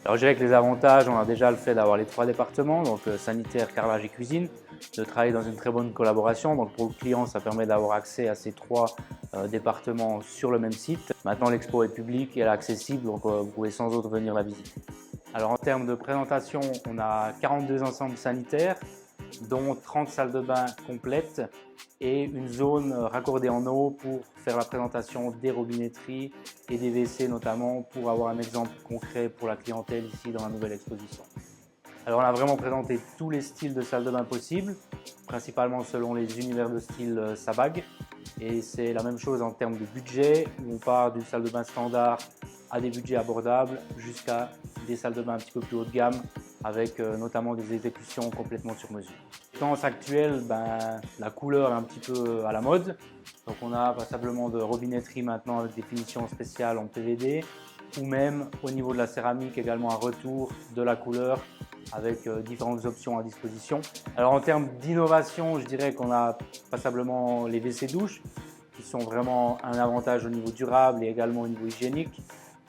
Alors je dirais que les avantages, on a déjà le fait d'avoir les 3 départements, donc sanitaire, carrelage et cuisine, de travailler dans une très bonne collaboration. Donc pour le client, ça permet d'avoir accès à ces 3 départements sur le même site. Maintenant l'expo est publique et elle est accessible, donc vous pouvez sans autre venir la visiter. Alors en termes de présentation, on a 42 ensembles sanitaires, dont 30 salles de bain complètes et une zone raccordée en eau pour faire la présentation des robinetteries et des WC notamment, pour avoir un exemple concret pour la clientèle ici dans la nouvelle exposition. Alors on a vraiment présenté tous les styles de salles de bain possibles, principalement selon les univers de style Sabag. Et c'est la même chose en termes de budget, où on part d'une salle de bain standard à des budgets abordables jusqu'à des salles de bain un petit peu plus haut de gamme, avec notamment des exécutions complètement sur mesure. Tendance actuelle, la couleur est un petit peu à la mode. Donc on a passablement de robinetterie maintenant avec des finitions spéciales en PVD, ou même au niveau de la céramique également un retour de la couleur avec différentes options à disposition. Alors en termes d'innovation, je dirais qu'on a passablement les WC douches qui sont vraiment un avantage au niveau durable et également au niveau hygiénique,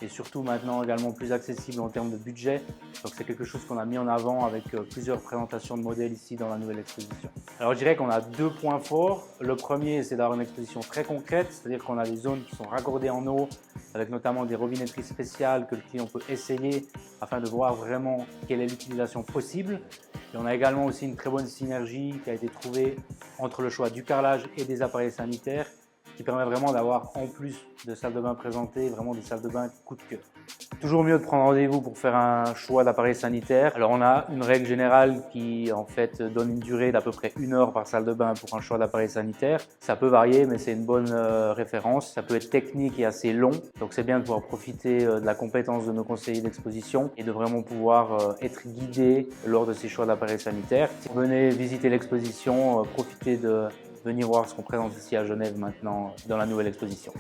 et surtout maintenant également plus accessible en termes de budget. Donc c'est quelque chose qu'on a mis en avant avec plusieurs présentations de modèles ici dans la nouvelle exposition. Alors je dirais qu'on a 2 points forts. Le premier, c'est d'avoir une exposition très concrète, c'est-à-dire qu'on a des zones qui sont raccordées en eau avec notamment des robinetteries spéciales que le client peut essayer afin de voir vraiment quelle est l'utilisation possible. Et on a également aussi une très bonne synergie qui a été trouvée entre le choix du carrelage et des appareils sanitaires, qui permet vraiment d'avoir, en plus de salles de bain présentées, vraiment des salles de bain coup de cœur. Toujours mieux de prendre rendez-vous pour faire un choix d'appareil sanitaire. Alors on a une règle générale qui en fait donne une durée d'à peu près 1 heure par salle de bain pour un choix d'appareil sanitaire. Ça peut varier, mais c'est une bonne référence. Ça peut être technique et assez long, donc c'est bien de pouvoir profiter de la compétence de nos conseillers d'exposition et de vraiment pouvoir être guidé lors de ces choix d'appareil sanitaire. Si vous venez visiter l'exposition, profitez de venir voir ce qu'on présente ici à Genève maintenant dans la nouvelle exposition.